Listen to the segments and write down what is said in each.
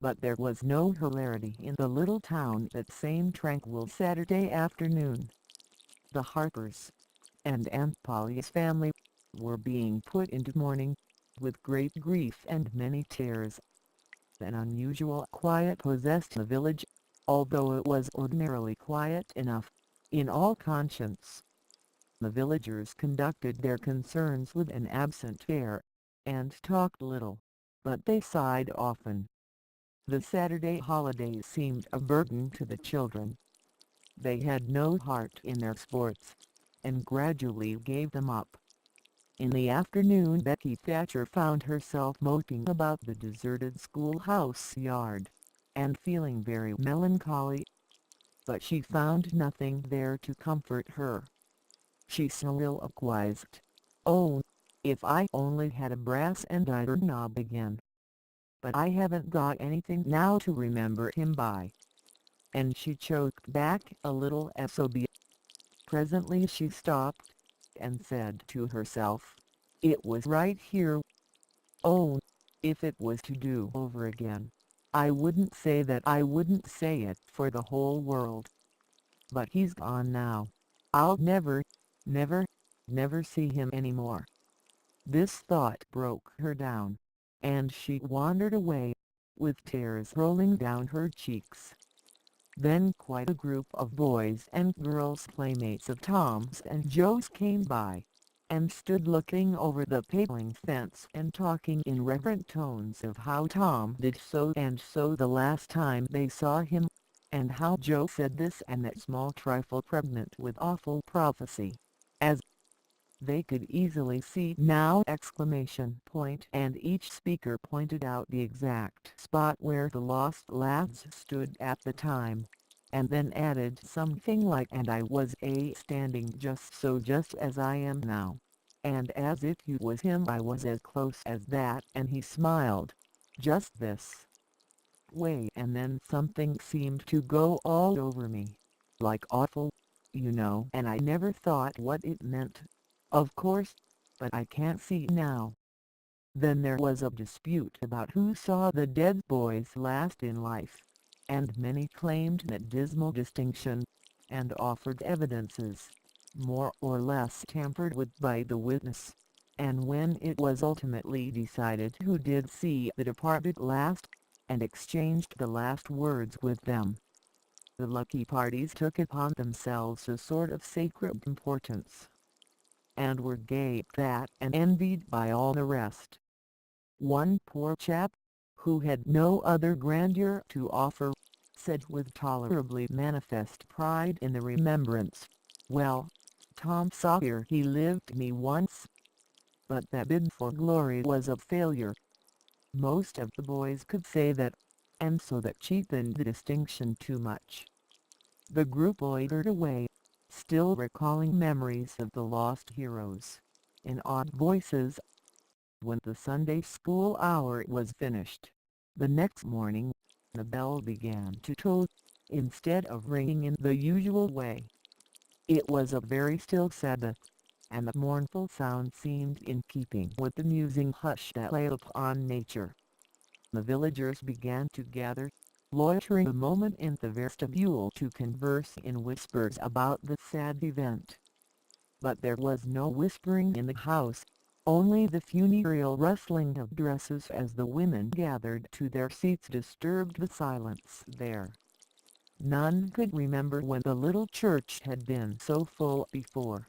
But there was no hilarity in the little town that same tranquil Saturday afternoon. The Harpers and Aunt Polly's family were being put into mourning, with great grief and many tears. An unusual quiet possessed the village, although it was ordinarily quiet enough, in all conscience. The villagers conducted their concerns with an absent air, and talked little, but they sighed often. The Saturday holiday seemed a burden to the children. They had no heart in their sports, and gradually gave them up. In the afternoon Becky Thatcher found herself moping about the deserted schoolhouse yard, and feeling very melancholy. But she found nothing there to comfort her. She soliloquized, "Oh, if I only had a brass and iron knob again. But I haven't got anything now to remember him by." And she choked back a little sob. Presently she stopped, and said to herself, "It was right here. Oh, if it was to do over again, I wouldn't say that. I wouldn't say it for the whole world. But he's gone now. I'll never, never, never see him any more." This thought broke her down, and she wandered away, with tears rolling down her cheeks. Then quite a group of boys and girls, playmates of Tom's and Joe's, came by, and stood looking over the paling fence and talking in reverent tones of how Tom did so and so the last time they saw him, and how Joe said this and that small trifle pregnant with awful prophecy, as they could easily see now! And each speaker pointed out the exact spot where the lost lads stood at the time, and then added something like, "And I was standing just so, just as I am now, and as if you was him I was as close as that," and he smiled, "just this way," and then something seemed to go all over me, like awful, you know, and I never thought what it meant, of course, but I can't see now. Then there was a dispute about who saw the dead boys last in life, and many claimed that dismal distinction, and offered evidences, more or less tampered with by the witness, and when it was ultimately decided who did see the departed last, and exchanged the last words with them, the lucky parties took upon themselves a sort of sacred importance, and were gaped at and envied by all the rest. One poor chap, who had no other grandeur to offer, said with tolerably manifest pride in the remembrance, "Well, Tom Sawyer, he lived me once, but that bid for glory was a failure." Most of the boys could say that, and so that cheapened the distinction too much. The group loitered away, still recalling memories of the lost heroes, in odd voices. When the Sunday school hour was finished, the next morning, the bell began to toll, instead of ringing in the usual way. It was a very still Sabbath, and the mournful sound seemed in keeping with the musing hush that lay upon nature. The villagers began to gather, loitering a moment in the vestibule to converse in whispers about the sad event. But there was no whispering in the house, only the funereal rustling of dresses as the women gathered to their seats disturbed the silence there. None could remember when the little church had been so full before.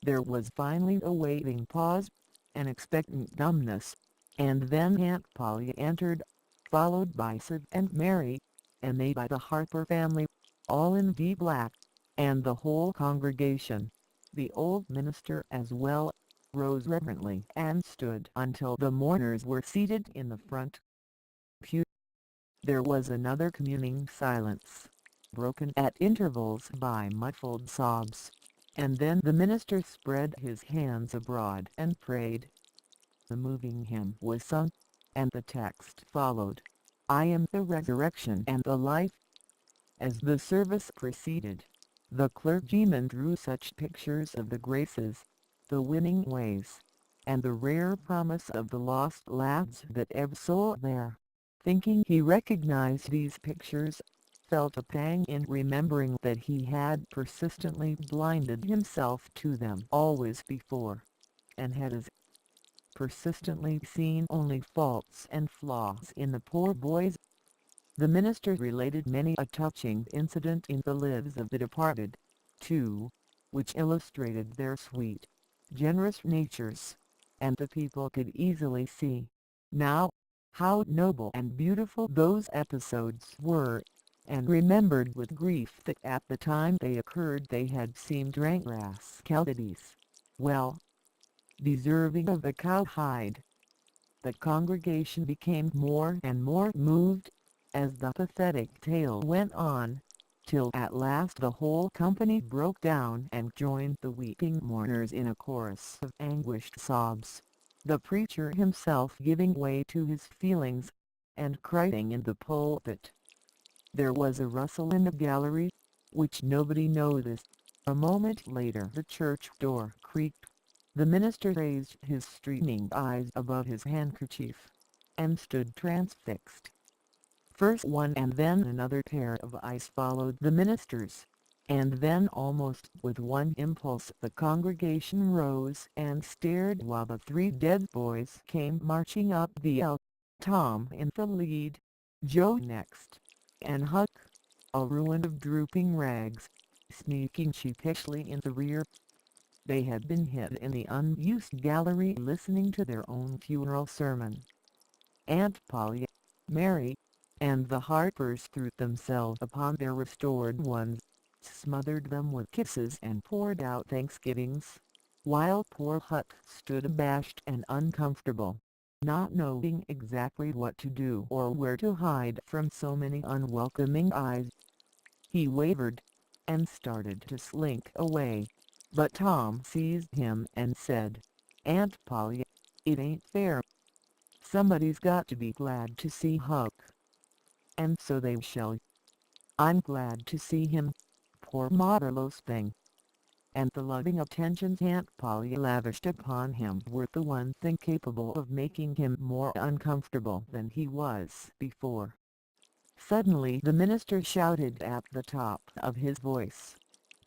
There was finally a waiting pause, an expectant dumbness, and then Aunt Polly entered, followed by Sid and Mary, and they by the Harper family, all in deep black, and the whole congregation, the old minister as well, rose reverently and stood until the mourners were seated in the front pew. There was another communing silence, broken at intervals by muffled sobs, and then the minister spread his hands abroad and prayed. The moving hymn was sung, and the text followed, "I am the resurrection and the life." As the service proceeded, the clergyman drew such pictures of the graces, the winning ways, and the rare promise of the lost lads that every soul there, thinking he recognized these pictures, felt a pang in remembering that he had persistently blinded himself to them always before, and had as persistently seen only faults and flaws in the poor boys. The minister related many a touching incident in the lives of the departed, too, which illustrated their sweet, generous natures, and the people could easily see, now, how noble and beautiful those episodes were, and remembered with grief that at the time they occurred they had seemed rank rascalities, well deserving of a cowhide. The congregation became more and more moved, as the pathetic tale went on, till at last the whole company broke down and joined the weeping mourners in a chorus of anguished sobs, the preacher himself giving way to his feelings, and crying in the pulpit. There was a rustle in the gallery, which nobody noticed. A moment later the church door creaked. The minister raised his streaming eyes above his handkerchief, and stood transfixed. First one and then another pair of eyes followed the minister's, and then almost with one impulse the congregation rose and stared while the three dead boys came marching up the aisle, Tom in the lead, Joe next, and Huck, a ruin of drooping rags, sneaking sheepishly in the rear. They had been hid in the unused gallery listening to their own funeral sermon. Aunt Polly, Mary, and the Harpers threw themselves upon their restored ones, smothered them with kisses and poured out thanksgivings, while poor Huck stood abashed and uncomfortable, not knowing exactly what to do or where to hide from so many unwelcoming eyes. He wavered, and started to slink away, but Tom seized him and said, "Aunt Polly, it ain't fair. Somebody's got to be glad to see Huck. And so they shall. I'm glad to see him, poor motherless thing." And the loving attentions Aunt Polly lavished upon him were the one thing capable of making him more uncomfortable than he was before. Suddenly the minister shouted at the top of his voice,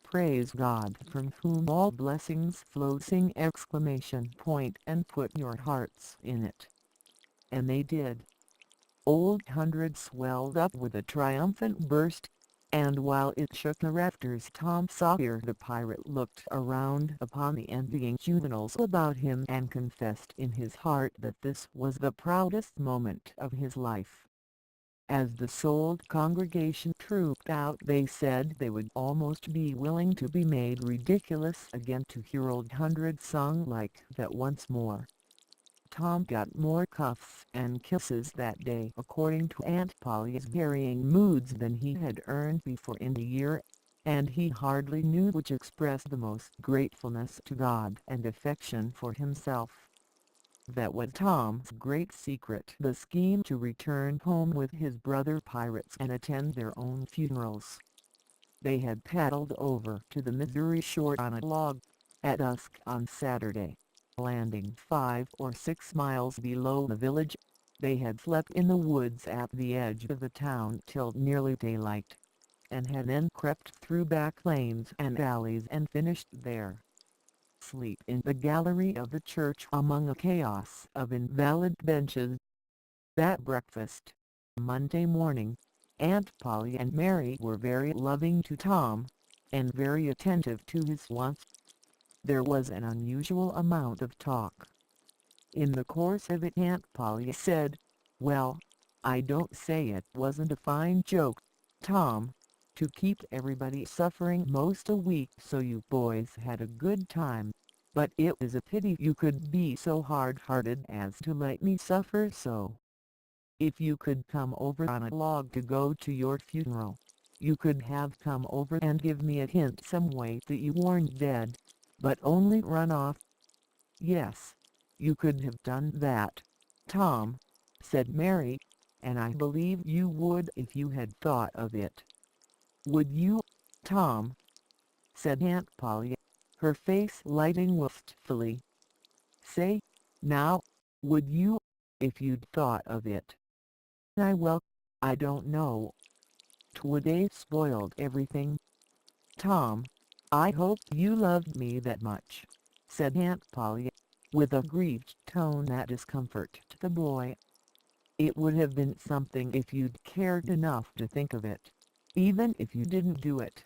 "Praise God from whom all blessings flow! Sing exclamation point and put your hearts in it." And they did. Old Hundred swelled up with a triumphant burst, and while it shook the rafters Tom Sawyer the pirate looked around upon the envying juveniles about him and confessed in his heart that this was the proudest moment of his life. As the souled congregation trooped out they said they would almost be willing to be made ridiculous again to hear Old Hundred sung like that once more. Tom got more cuffs and kisses that day according to Aunt Polly's varying moods than he had earned before in the year, and he hardly knew which expressed the most gratefulness to God and affection for himself. That was Tom's great secret, the scheme to return home with his brother pirates and attend their own funerals. They had paddled over to the Missouri shore on a log, at dusk on Saturday, landing 5 or 6 miles below the village. They had slept in the woods at the edge of the town till nearly daylight, and had then crept through back lanes and alleys and finished there. Sleep in the gallery of the church among a chaos of invalid benches. At breakfast, Monday morning, Aunt Polly and Mary were very loving to Tom, and very attentive to his wants. There was an unusual amount of talk. In the course of it Aunt Polly said, "Well, I don't say it wasn't a fine joke, Tom, to keep everybody suffering most a week so you boys had a good time, but it is a pity you could be so hard-hearted as to let me suffer so. If you could come over on a log to go to your funeral, you could have come over and give me a hint some way that you weren't dead, but only run off." "Yes, you could have done that, Tom," said Mary, "and I believe you would if you had thought of it." "Would you, Tom?" said Aunt Polly, her face lighting wistfully. "Say, now, would you, if you'd thought of it?" Well, I don't know. Today spoiled everything. Tom, I hoped you loved me that much, said Aunt Polly, with a grieved tone that discomforted the boy. It would have been something if you'd cared enough to think of it, even if you didn't do it.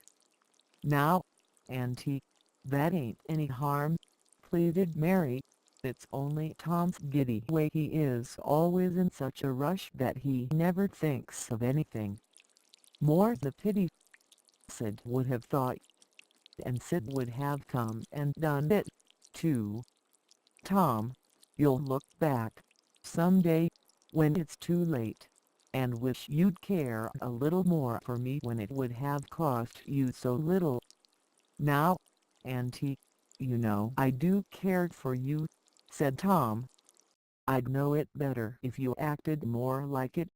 Now, Auntie, that ain't any harm, pleaded Mary. It's only Tom's giddy way. He is always in such a rush that he never thinks of anything. More the pity, Sid would have thought, and Sid would have come and done it, too. Tom, you'll look back, someday, when it's too late, and wish you'd care a little more for me when it would have cost you so little. Now, Auntie, you know I do care for you, said Tom. I'd know it better if you acted more like it.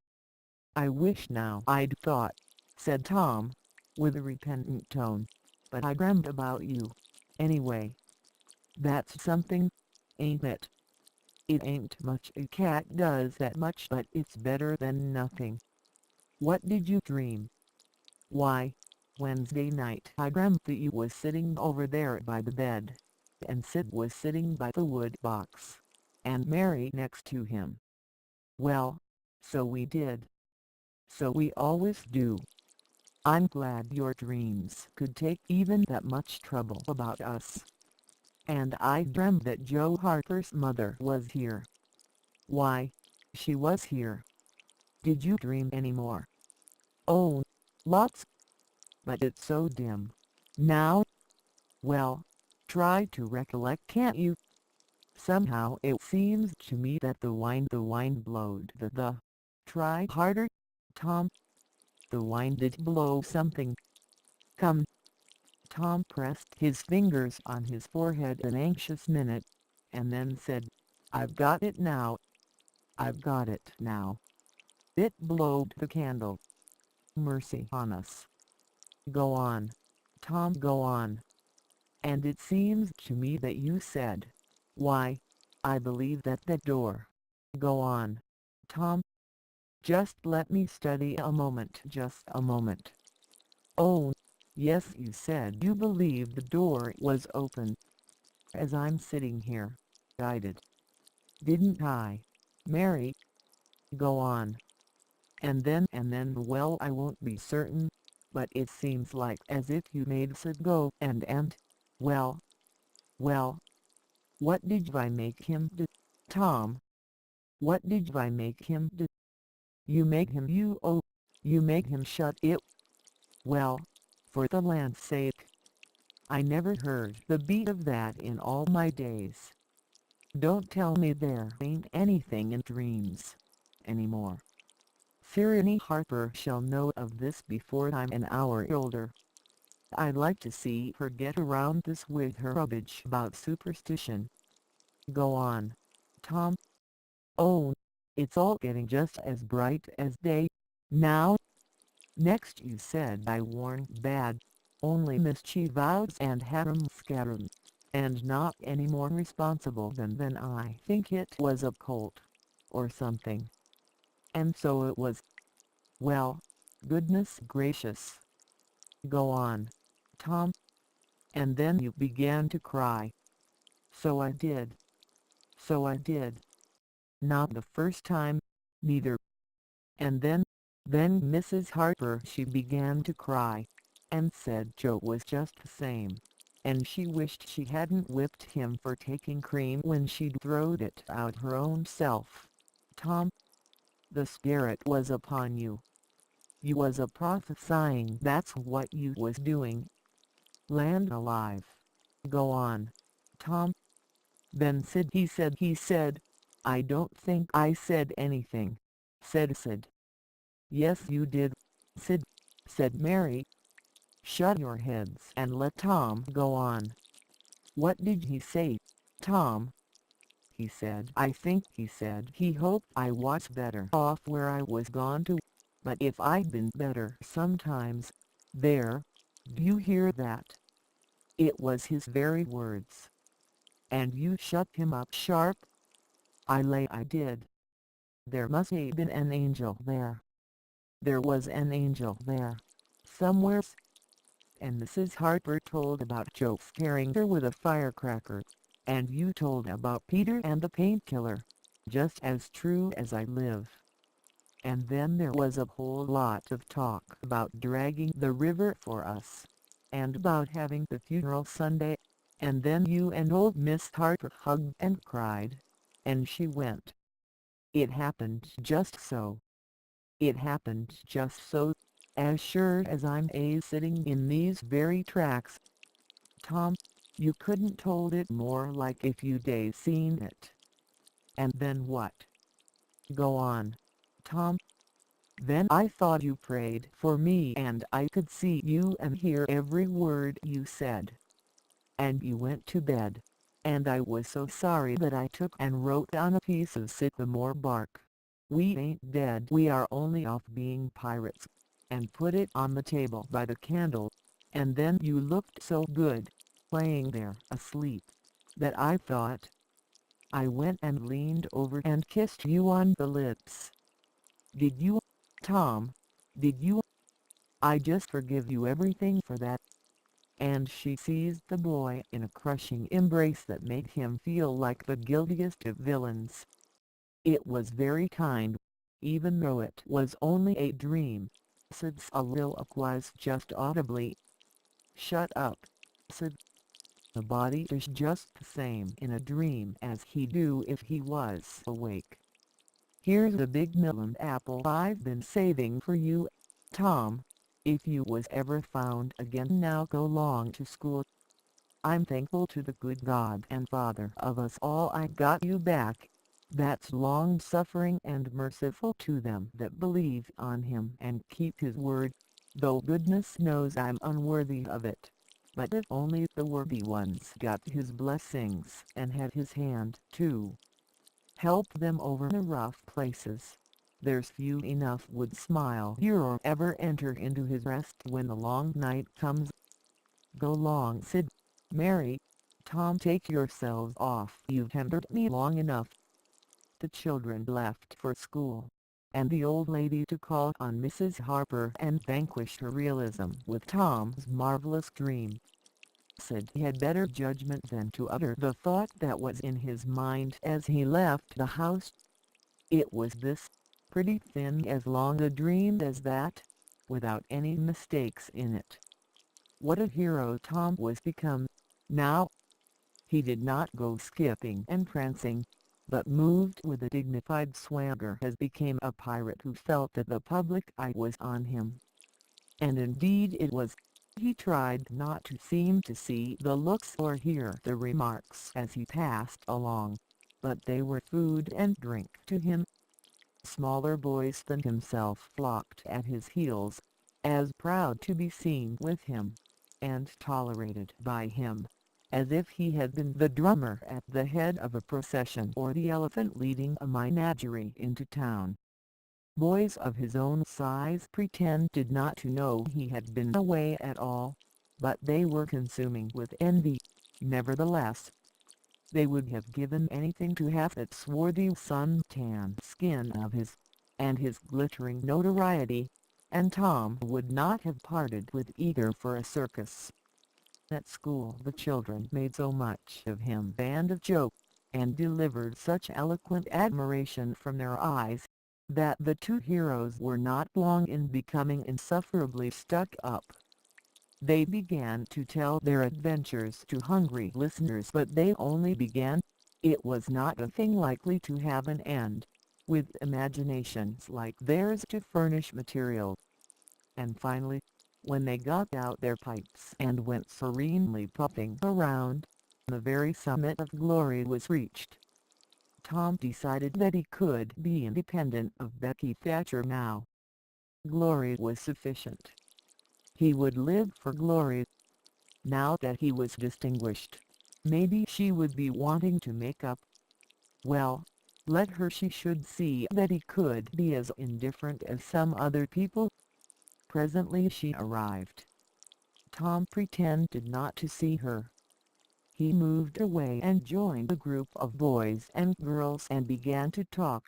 I wish now I'd thought, said Tom, with a repentant tone, but I dreamt about you, anyway. That's something, ain't it? It ain't much a cat does that much, but it's better than nothing. What did you dream? Why, Wednesday night I dreamt that you was sitting over there by the bed, and Sid was sitting by the wood box, and Mary next to him. Well, so we did. So we always do. I'm glad your dreams could take even that much trouble about us. And I dreamt that Joe Harper's mother was here. Why, she was here. Did you dream any more? Oh, lots, but it's so dim. Now, well, try to recollect, can't you? Somehow it seems to me that the wind blowed the. Try harder, Tom. The wind did blow something. Come. Tom pressed his fingers on his forehead an anxious minute, and then said, I've got it now. I've got it now. It blowed the candle. Mercy on us. Go on, Tom, go on. And it seems to me that you said, why, I believe that the door. Go on, Tom. Just let me study a moment, just a moment. Oh, yes, you said you believed the door was open. As I'm sitting here, I did. Didn't I, Mary? Go on. And then, well, I won't be certain, but it seems like as if you made Sid go and, well, well, what did I make him do, Tom? What did I make him do? You make him you make him shut it. Well, for the land's sake. I never heard the beat of that in all my days. Don't tell me there ain't anything in dreams anymore. Fear Harper shall know of this before I'm an hour older. I'd like to see her get around this with her rubbish about superstition. Go on, Tom. Oh, it's all getting just as bright as day, now. Next you said I warned bad, only mischievous and harum-scarum, and not any more responsible than I think it was a colt, or something. And so it was. Well, goodness gracious. Go on, Tom. And then you began to cry. So I did. So I did. Not the first time, neither. And then Mrs. Harper she began to cry, and said Joe was just the same, and she wished she hadn't whipped him for taking cream when she'd throwed it out her own self. Tom, the spirit was upon you. You was a prophesying, that's what you was doing. Land alive. Go on, Tom. Then he said, I don't think I said anything, said Sid. Yes you did, Sid, said Mary. Shut your heads and let Tom go on. What did he say, Tom? He said, I think he said he hoped I was better off where I was gone to, but if I'd been better sometimes, there, do you hear that? It was his very words. And you shut him up sharp? I lay I did. There must have been an angel there. There was an angel there, somewhere. And Mrs. Harper told about Joe scaring her with a firecracker, and you told about Peter and the painkiller, just as true as I live. And then there was a whole lot of talk about dragging the river for us, and about having the funeral Sunday, and then you and old Miss Harper hugged and cried, and she went. It happened just so. It happened just so, as sure as I'm sitting in these very tracks. Tom, you couldn't told it more like if you'd seen it. And then what? Go on, Tom. Then I thought you prayed for me and I could see you and hear every word you said. And you went to bed. And I was so sorry that I took and wrote on a piece of sycamore bark, "We ain't dead, we are only off being pirates," and put it on the table by the candle. And then you looked so good, laying there asleep, that I thought. I went and leaned over and kissed you on the lips. Did you, Tom? Did you? I just forgive you everything for that. And she seized the boy in a crushing embrace that made him feel like the guiltiest of villains. It was very kind, even though it was only a dream, said soliloquized just audibly. Shut up, said. The body is just the same in a dream as he'd do if he was awake. Here's a big melon apple I've been saving for you, Tom. If you was ever found again, now go long to school. I'm thankful to the good God and Father of us all I got you back. That's long-suffering and merciful to them that believe on him and keep his word, though goodness knows I'm unworthy of it. But if only the worthy ones got his blessings and had his hand too, help them over the rough places, there's few enough would smile here or ever enter into his rest when the long night comes. Go long, Sid, Mary, Tom, take yourselves off, you've hindered me long enough. The children left for school, and the old lady to call on Mrs. Harper and vanquish her realism with Tom's marvelous dream. Sid had better judgment than to utter the thought that was in his mind as he left the house. It was this, pretty thin as long a dream as that, without any mistakes in it. What a hero Tom was become, now. He did not go skipping and prancing, but moved with a dignified swagger as became a pirate who felt that the public eye was on him. And indeed it was. He tried not to seem to see the looks or hear the remarks as he passed along, but they were food and drink to him. Smaller boys than himself flocked at his heels, as proud to be seen with him, and tolerated by him, as if he had been the drummer at the head of a procession or the elephant leading a menagerie into town. Boys of his own size pretended not to know he had been away at all, but they were consuming with envy, nevertheless. They would have given anything to have that swarthy sun-tanned skin of his, and his glittering notoriety, and Tom would not have parted with either for a circus. At school the children made so much of him and of Joe, and delivered such eloquent admiration from their eyes, that the two heroes were not long in becoming insufferably stuck up. They began to tell their adventures to hungry listeners, but they only began. It was not a thing likely to have an end, with imaginations like theirs to furnish material. And finally, when they got out their pipes and went serenely puffing around, the very summit of glory was reached. Tom decided that he could be independent of Becky Thatcher now. Glory was sufficient. He would live for glory. Now that he was distinguished, maybe she would be wanting to make up. Well, let her. She should see that he could be as indifferent as some other people. Presently she arrived. Tom pretended not to see her. He moved away and joined a group of boys and girls and began to talk.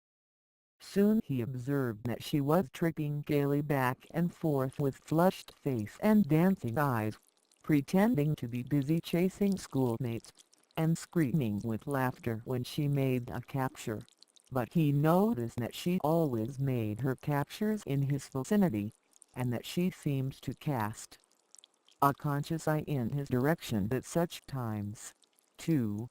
Soon he observed that she was tripping gaily back and forth with flushed face and dancing eyes, pretending to be busy chasing schoolmates, and screaming with laughter when she made a capture. But he noticed that she always made her captures in his vicinity, and that she seemed to cast a conscious eye in his direction at such times, too.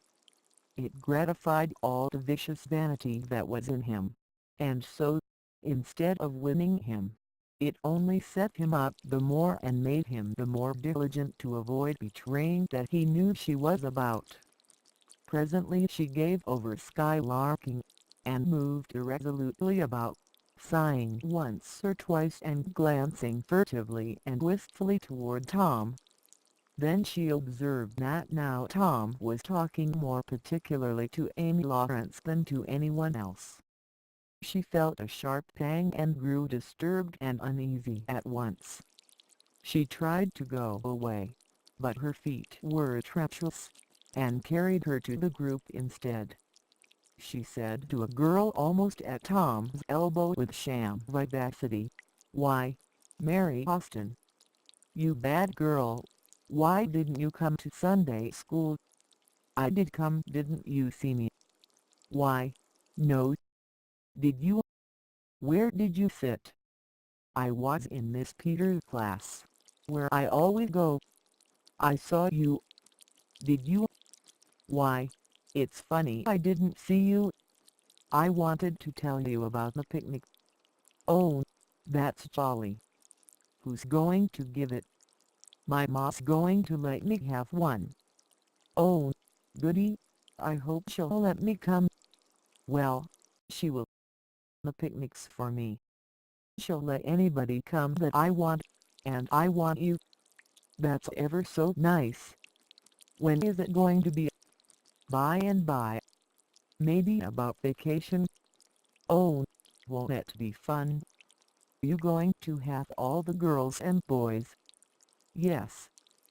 It gratified all the vicious vanity that was in him, and so, instead of winning him, it only set him up the more and made him the more diligent to avoid betraying that he knew she was about. Presently she gave over skylarking, and moved irresolutely about, sighing once or twice and glancing furtively and wistfully toward Tom. Then she observed that now Tom was talking more particularly to Amy Lawrence than to anyone else. She felt a sharp pang and grew disturbed and uneasy at once. She tried to go away, but her feet were treacherous, and carried her to the group instead. She said to a girl almost at Tom's elbow with sham vivacity, "Why, Mary Austin, you bad girl, why didn't you come to Sunday school?" "I did come, didn't you see me?" "Why, no. Did you? Where did you sit?" "I was in Miss Peters' class, where I always go." "I saw you." "Did you? Why, it's funny I didn't see you. I wanted to tell you about the picnic." "Oh, that's jolly. Who's going to give it?" "My ma's going to let me have one." "Oh, goody. I hope she'll let me come." "Well, she will. The picnic's for me. She'll let anybody come that I want, and I want you." "That's ever so nice. When is it going to be?" "By and by. Maybe about vacation." "Oh, won't it be fun? You going to have all the girls and boys?" "Yes.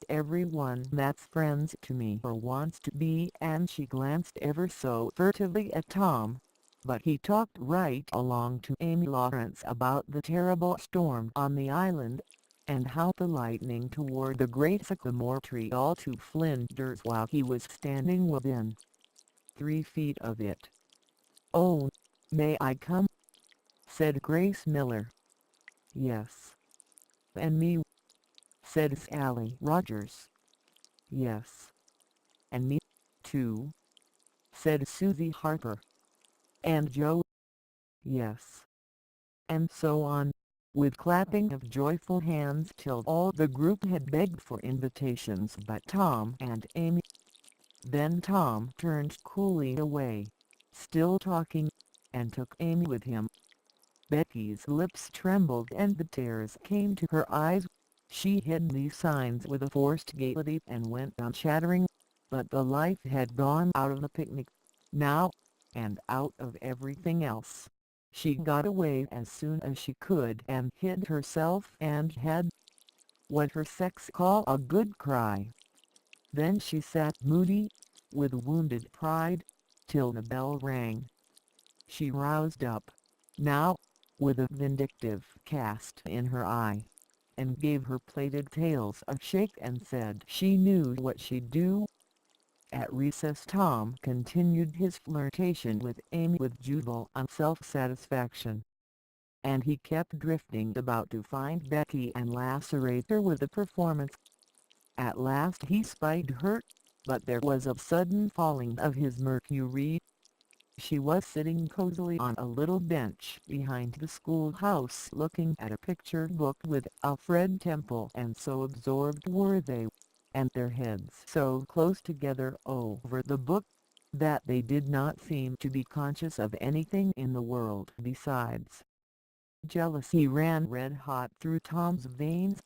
Everyone that's friends to me or wants to be," and she glanced ever so furtively at Tom. But he talked right along to Amy Lawrence about the terrible storm on the island, and how the lightning tore the great sycamore tree all to flinders while he was standing within 3 feet of it. "Oh, may I come?" said Grace Miller. "Yes." "And me?" said Sally Rogers. "Yes." "And me, too," said Susie Harper. "And Joe?" "Yes." And so on, with clapping of joyful hands till all the group had begged for invitations but Tom and Amy. Then Tom turned coolly away, still talking, and took Amy with him. Becky's lips trembled and the tears came to her eyes. She hid these signs with a forced gaiety and went on chattering, but the life had gone out of the picnic, now, and out of everything else. She got away as soon as she could and hid herself and had what her sex call a good cry. Then she sat moody, with wounded pride, till the bell rang. She roused up, now, with a vindictive cast in her eye, and gave her plaited tails a shake and said she knew what she'd do. At recess Tom continued his flirtation with Amy with juvenile self-satisfaction, and he kept drifting about to find Becky and lacerate her with the performance. At last he spied her, but there was a sudden falling of his mercury. She was sitting cozily on a little bench behind the schoolhouse looking at a picture book with Alfred Temple, and so absorbed were they, and their heads so close together over the book, that they did not seem to be conscious of anything in the world besides. Jealousy ran red-hot through Tom's veins.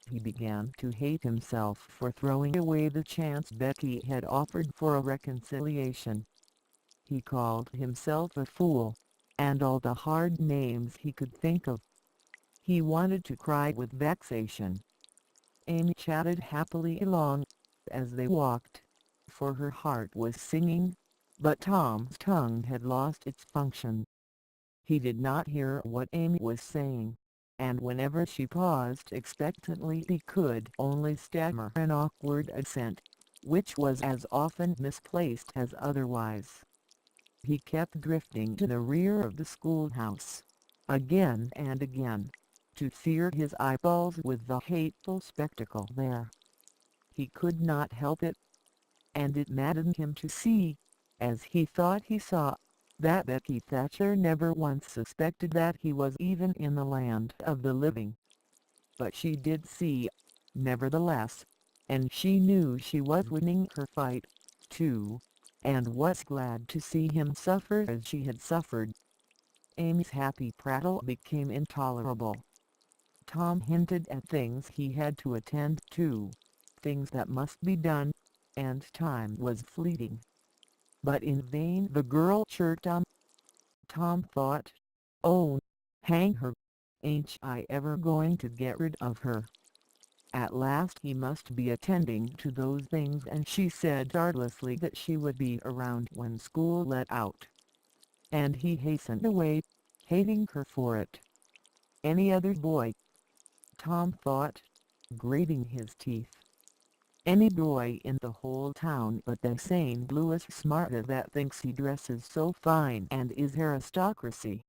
He began to hate himself for throwing away the chance Becky had offered for a reconciliation. He called himself a fool, and all the hard names he could think of. He wanted to cry with vexation. Amy chatted happily along, as they walked, for her heart was singing, but Tom's tongue had lost its function. He did not hear what Amy was saying, and whenever she paused expectantly he could only stammer an awkward assent, which was as often misplaced as otherwise. He kept drifting to the rear of the schoolhouse, again and again, to sear his eyeballs with the hateful spectacle there. He could not help it, and it maddened him to see, as he thought he saw, that Becky Thatcher never once suspected that he was even in the land of the living. But she did see, nevertheless, and she knew she was winning her fight, too, and was glad to see him suffer as she had suffered. Amy's happy prattle became intolerable. Tom hinted at things he had to attend to, things that must be done, and time was fleeting. But in vain the girl chirped on. Tom thought, "Oh, hang her, ain't I ever going to get rid of her?" At last he must be attending to those things, and she said artlessly that she would be around when school let out. And he hastened away, hating her for it. Any other boy, Tom thought, grating his teeth. Any boy in the whole town but the St. Louis smarta that thinks he dresses so fine and is aristocracy.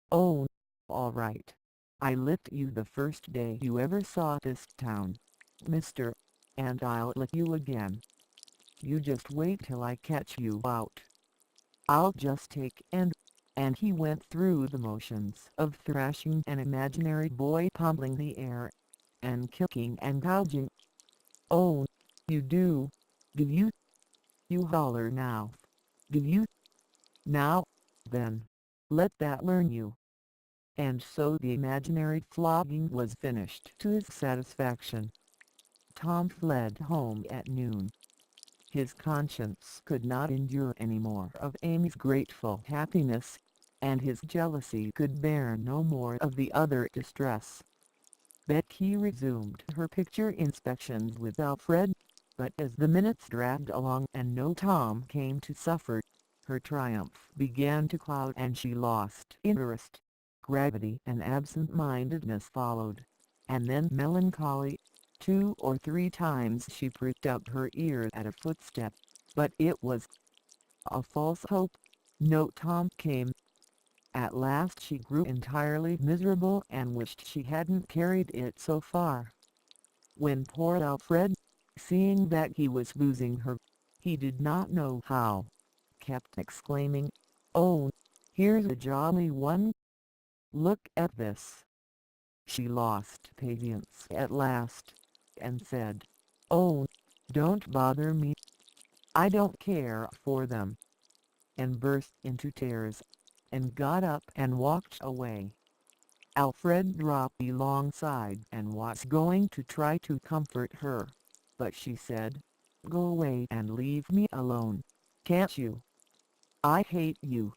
Oh, all right. I licked you the first day you ever saw this town, mister, and I'll lick you again. You just wait till I catch you out. I'll just take and he went through the motions of thrashing an imaginary boy, pummeling the air, and kicking and gouging. "Oh, you do you? You holler now. Do you? Now, then, let that learn you." And so the imaginary flogging was finished to his satisfaction. Tom fled home at noon. His conscience could not endure any more of Amy's grateful happiness, and his jealousy could bear no more of the other distress. Becky resumed her picture inspections with Alfred, but as the minutes dragged along and no Tom came to suffer, her triumph began to cloud and she lost interest. Gravity and absent-mindedness followed, and then melancholy. 2 or 3 times she pricked up her ears at a footstep, but it was a false hope. No Tom came. At last she grew entirely miserable and wished she hadn't carried it so far. When poor Alfred, seeing that he was losing her, he did not know how, kept exclaiming, "Oh, here's a jolly one. Look at this." She lost patience at last, and said, "Oh, don't bother me. I don't care for them," and burst into tears, and got up and walked away. Alfred dropped alongside and was going to try to comfort her, but she said, "Go away and leave me alone, can't you? I hate you."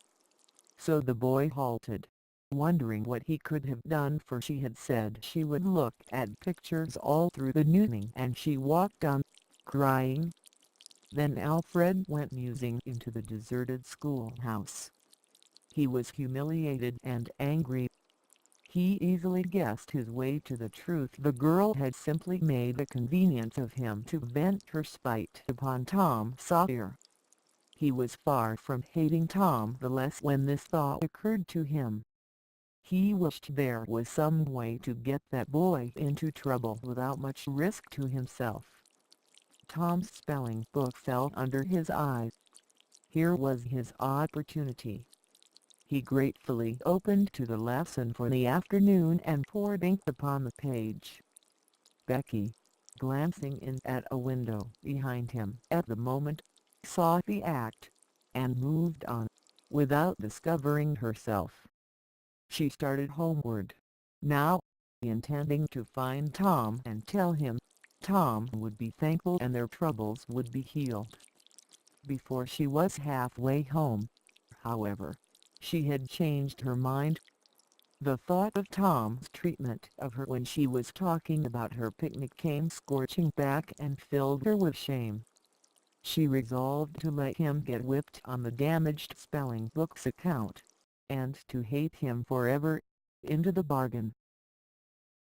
So the boy halted, wondering what he could have done, for she had said she would look at pictures all through the evening, and she walked on, crying. Then Alfred went musing into the deserted schoolhouse. He was humiliated and angry. He easily guessed his way to the truth. The girl had simply made a convenience of him to vent her spite upon Tom Sawyer. He was far from hating Tom the less when this thought occurred to him. He wished there was some way to get that boy into trouble without much risk to himself. Tom's spelling book fell under his eye. Here was his opportunity. He gratefully opened to the lesson for the afternoon and poured ink upon the page. Becky, glancing in at a window behind him at the moment, saw the act, and moved on, without discovering herself. She started homeward, now, intending to find Tom and tell him. Tom would be thankful and their troubles would be healed. Before she was halfway home, however, she had changed her mind. The thought of Tom's treatment of her when she was talking about her picnic came scorching back and filled her with shame. She resolved to let him get whipped on the damaged spelling book's account. and to hate him forever, into the bargain.